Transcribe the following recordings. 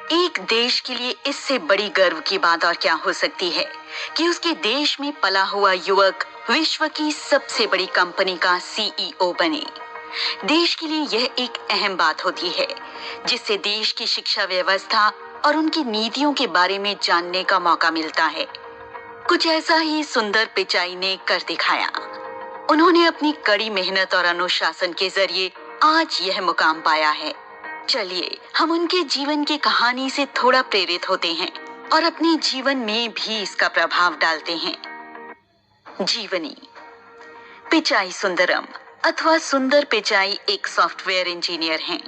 एक देश के लिए इससे बड़ी गर्व की बात और क्या हो सकती है कि उसके देश में पला हुआ युवक विश्व की सबसे बड़ी कंपनी का सीईओ बने। देश के लिए यह एक अहम बात होती है, जिससे देश की शिक्षा व्यवस्था और उनकी नीतियों के बारे में जानने का मौका मिलता है। कुछ ऐसा ही सुंदर पिचाई ने कर दिखाया। उन्होंने अपनी कड़ी मेहनत और अनुशासन के जरिए आज यह मुकाम पाया है। चलिए हम उनके जीवन की कहानी से थोड़ा प्रेरित होते हैं और अपने जीवन में भी इसका प्रभाव डालते हैं। जीवनी। पिचाई सुंदरम अथवा सुंदर पिचाई एक सॉफ्टवेयर इंजीनियर हैं,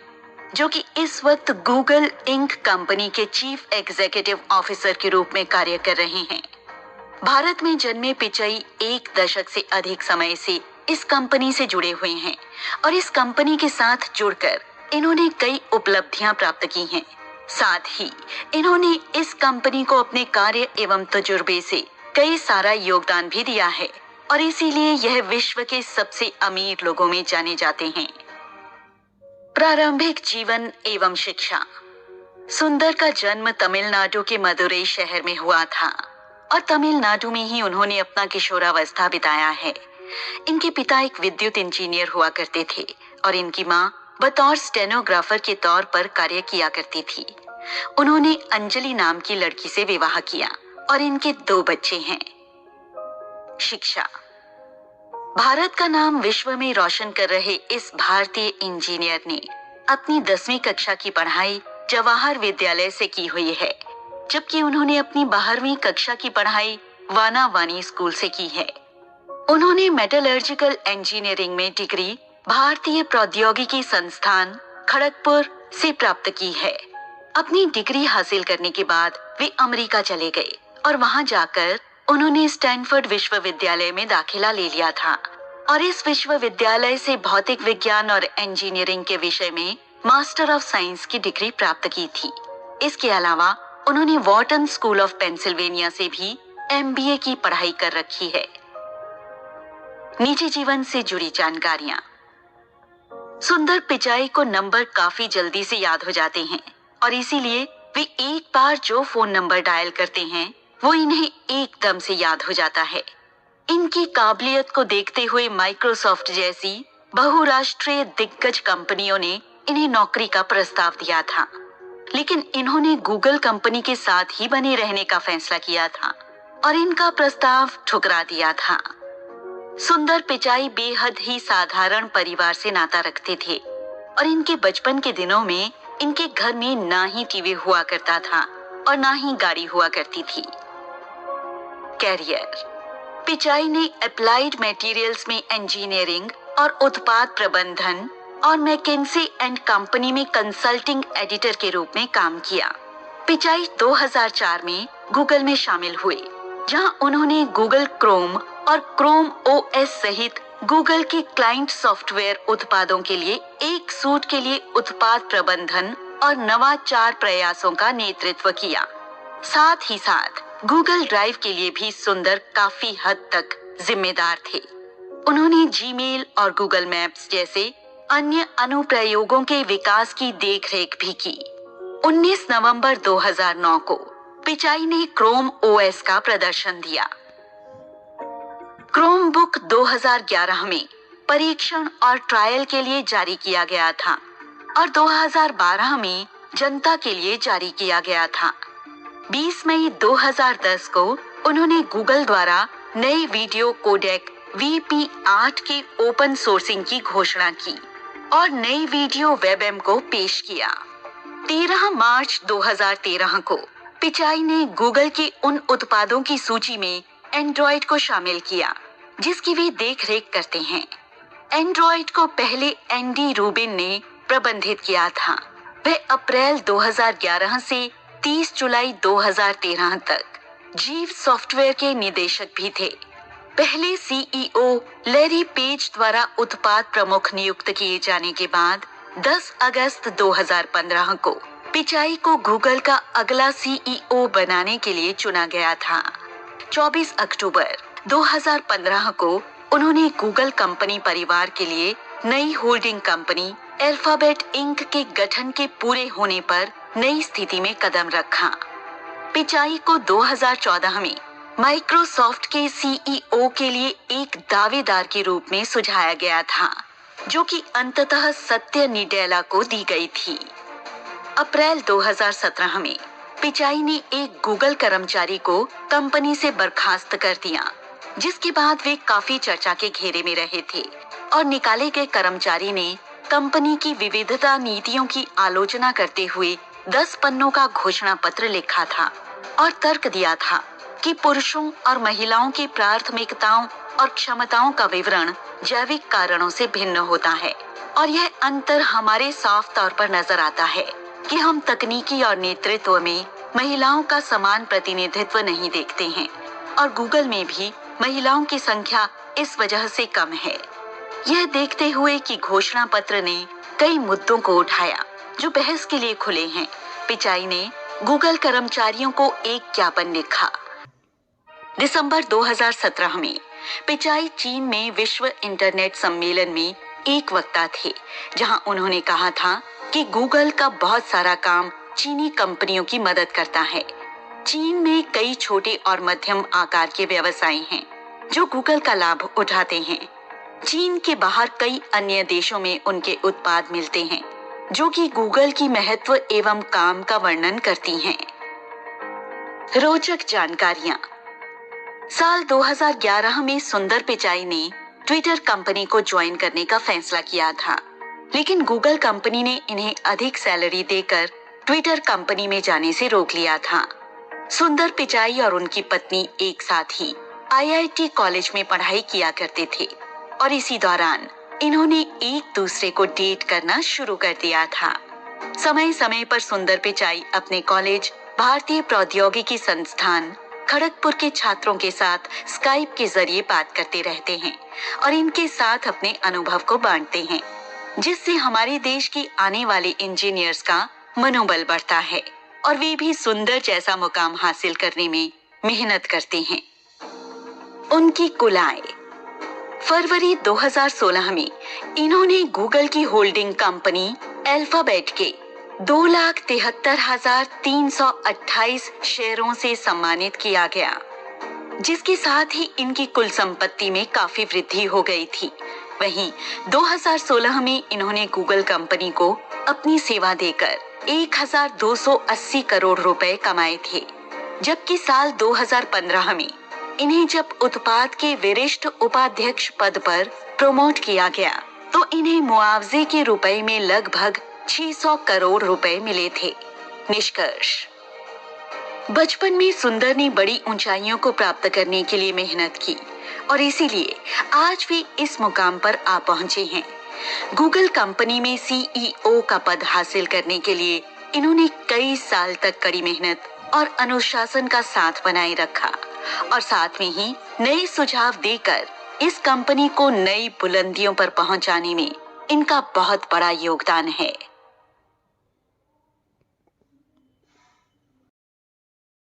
जो कि इस वक्त गूगल इंक कंपनी के चीफ एग्जीक्यूटिव ऑफिसर के रूप में कार्य कर रहे हैं। भारत में जन्मे पिचाई एक दशक से अधिक समय से इस कंपनी से जुड़े हुए हैं और इस कंपनी के साथ जुड़कर इन्होंने कई उपलब्धियां प्राप्त की हैं। साथ ही इन्होंने इस कंपनी को अपने कार्य एवं तजुर्बे से कई सारा योगदान भी दिया है और इसीलिए यह विश्व के सबसे अमीर लोगों में जाने जाते हैं। प्रारंभिक जीवन एवं शिक्षा। सुंदर का जन्म तमिलनाडु के मदुरई शहर में हुआ था और तमिलनाडु में ही उन्होंने अपना किशोरावस्था बिताया है। इनके पिता एक विद्युत इंजीनियर हुआ करते थे और इनकी माँ बतौर स्टेनोग्राफर के तौर पर कार्य किया करती थी। उन्होंने अंजलि नाम की लड़की से विवाह किया और इनके 2 बच्चे हैं। शिक्षा। भारत का नाम विश्व में रोशन कर रहे इस भारतीय इंजीनियर ने अपनी 10वीं कक्षा की पढ़ाई जवाहर विद्यालय से की हुई है, जबकि उन्होंने अपनी 12वीं कक्षा की पढ़ाई वाना वानी स्कूल से की है। उन्होंने मेटलर्जिकल इंजीनियरिंग में डिग्री भारतीय प्रौद्योगिकी संस्थान खड़गपुर से प्राप्त की है। अपनी डिग्री हासिल करने के बाद वे अमेरिका चले गए और वहां जाकर उन्होंने स्टैनफोर्ड विश्वविद्यालय में दाखिला ले लिया था और इस विश्वविद्यालय से भौतिक विज्ञान और इंजीनियरिंग के विषय में मास्टर ऑफ साइंस की डिग्री प्राप्त की थी। इसके अलावा उन्होंने वॉर्टन स्कूल ऑफ पेंसिल्वेनिया से भी MBA की पढ़ाई कर रखी है। निजी जीवन से जुड़ी जानकारियां। सुंदर पिचाई को नंबर काफी जल्दी से याद हो जाते हैं और इसीलिए वे एक बार जो फोन नंबर डायल करते हैं वो इन्हें एकदम से याद हो जाता है। इनकी काबिलियत को देखते हुए माइक्रोसॉफ्ट जैसी बहुराष्ट्रीय दिग्गज कंपनियों ने इन्हें नौकरी का प्रस्ताव दिया था, लेकिन इन्होंने गूगल कंपनी के साथ ही बने रहने का फैसला किया था और इनका प्रस्ताव ठुकरा दिया था। सुंदर पिचाई बेहद ही साधारण परिवार से नाता रखते थे और इनके बचपन के दिनों में इनके घर में ना ही टीवी हुआ करता था और ना ही गाड़ी हुआ करती थी। कैरियर। पिचाई ने अप्लाइड मटेरियल्स में इंजीनियरिंग और उत्पाद प्रबंधन और मैकेंजी एंड कंपनी में कंसल्टिंग एडिटर के रूप में काम किया। पिचाई 2004 में गूगल में शामिल हुए, जहां उन्होंने गूगल क्रोम और क्रोम OS सहित गूगल के क्लाइंट सॉफ्टवेयर उत्पादों के लिए एक सूट के लिए उत्पाद प्रबंधन और नवाचार प्रयासों का नेतृत्व किया। साथ ही साथ गूगल ड्राइव के लिए भी सुंदर काफी हद तक जिम्मेदार थे। उन्होंने जीमेल और गूगल मैप्स जैसे अन्य अनुप्रयोगों के विकास की देखरेख भी की। 19 नवंबर 2009 को पिचाई ने क्रोम OS का प्रदर्शन दिया। क्रोम बुक 2011 में परीक्षण और ट्रायल के लिए जारी किया गया था और 2012 में जनता के लिए जारी किया गया था। 20 मई 2010 को उन्होंने गूगल द्वारा नए वीडियो कोडेक VP8 के ओपन सोर्सिंग की घोषणा की और नई वीडियो वेबएम को पेश किया। 13 मार्च 2013 को पिचाई ने गूगल के उन उत्पादों की सूची में एंड्रॉइड को शामिल किया जिसकी वे देखरेख करते हैं। एंड्रॉइड को पहले एंडी रूबिन ने प्रबंधित किया था। वह अप्रैल 2011 से 30 जुलाई 2013 तक जीव सॉफ्टवेयर के निदेशक भी थे। पहले CEO लैरी पेज द्वारा उत्पाद प्रमुख नियुक्त किए जाने के बाद 10 अगस्त 2015 को पिचाई को गूगल का अगला CEO बनाने के लिए चुना गया था। 24 अक्टूबर 2015 को उन्होंने गूगल कंपनी परिवार के लिए नई होल्डिंग कंपनी अल्फाबेट इंक के गठन के पूरे होने पर नई स्थिति में कदम रखा। पिचाई को 2014 में माइक्रोसॉफ्ट के सीईओ के लिए एक दावेदार के रूप में सुझाया गया था, जो कि अंततः सत्य निडेला को दी गई थी। अप्रैल 2017 में पिचाई ने एक गूगल कर्मचारी को कंपनी से बर्खास्त कर दिया, जिसके बाद वे काफी चर्चा के घेरे में रहे थे और निकाले गए कर्मचारी ने कंपनी की विविधता नीतियों की आलोचना करते हुए 10 पन्नों का घोषणा पत्र लिखा था और तर्क दिया था कि पुरुषों और महिलाओं की प्राथमिकताओं और क्षमताओं का विवरण जैविक कारणों से भिन्न होता है और यह अंतर हमारे साफ तौर पर नजर आता है कि हम तकनीकी और नेतृत्व में महिलाओं का समान प्रतिनिधित्व नहीं देखते हैं और गूगल में भी महिलाओं की संख्या इस वजह से कम है। यह देखते हुए कि घोषणा पत्र ने कई मुद्दों को उठाया जो बहस के लिए खुले हैं, पिचाई ने गूगल कर्मचारियों को एक ज्ञापन लिखा। दिसंबर 2017 में पिचाई चीन में विश्व इंटरनेट सम्मेलन में एक वक्ता थे, जहां उन्होंने कहा था कि गूगल का बहुत सारा काम चीनी कंपनियों की मदद करता है। चीन में कई छोटे और मध्यम आकार के व्यवसाय हैं जो गूगल का लाभ उठाते हैं। चीन के बाहर कई अन्य देशों में उनके उत्पाद मिलते हैं जो कि गूगल की महत्व एवं काम का वर्णन करती हैं। रोचक जानकारियां। साल 2011 में सुंदर पिचाई ने ट्विटर कंपनी को ज्वाइन करने का फैसला किया था, लेकिन गूगल कंपनी ने इन्हें अधिक सैलरी देकर ट्विटर कंपनी में जाने से रोक लिया था। सुंदर पिचाई और उनकी पत्नी एक साथ ही आईआईटी कॉलेज में पढ़ाई किया करते थे और इसी दौरान इन्होंने एक दूसरे को डेट करना शुरू कर दिया था। समय समय पर सुंदर पिचाई अपने कॉलेज भारतीय प्रौद्योगिकी संस्थान खड़गपुर के छात्रों के साथ स्काइप के जरिए बात करते रहते हैं और इनके साथ अपने अनुभव को बांटते हैं, जिससे हमारे देश की आने वाले इंजीनियर्स का मनोबल बढ़ता है और वे भी सुंदर जैसा मुकाम हासिल करने में मेहनत करते हैं। उनकी कुल आय। फरवरी 2016 में इन्होंने गूगल की होल्डिंग कंपनी अल्फाबेट के 2,73,328 शेयरों से सम्मानित किया गया, जिसके साथ ही इनकी कुल संपत्ति में काफी वृद्धि हो गई थी। वहीं 2016 में इन्होंने गूगल कंपनी को अपनी सेवा देकर 1,280 करोड़ रुपए कमाए थे, जबकि साल 2015 में इन्हें जब उत्पाद के वरिष्ठ उपाध्यक्ष पद पर प्रमोट किया गया तो इन्हें मुआवजे के रुपए में लगभग 600 करोड़ रुपए मिले थे। निष्कर्ष। बचपन में सुंदर ने बड़ी ऊंचाइयों को प्राप्त करने के लिए मेहनत की और इसीलिए आज वे इस मुकाम पर आ पहुंचे हैं। गूगल कंपनी में सीईओ का पद हासिल करने के लिए इन्होंने कई साल तक कड़ी मेहनत और अनुशासन का साथ बनाए रखा और साथ में ही नए सुझाव देकर इस कंपनी को नई बुलंदियों पर पहुंचाने में इनका बहुत बड़ा योगदान है।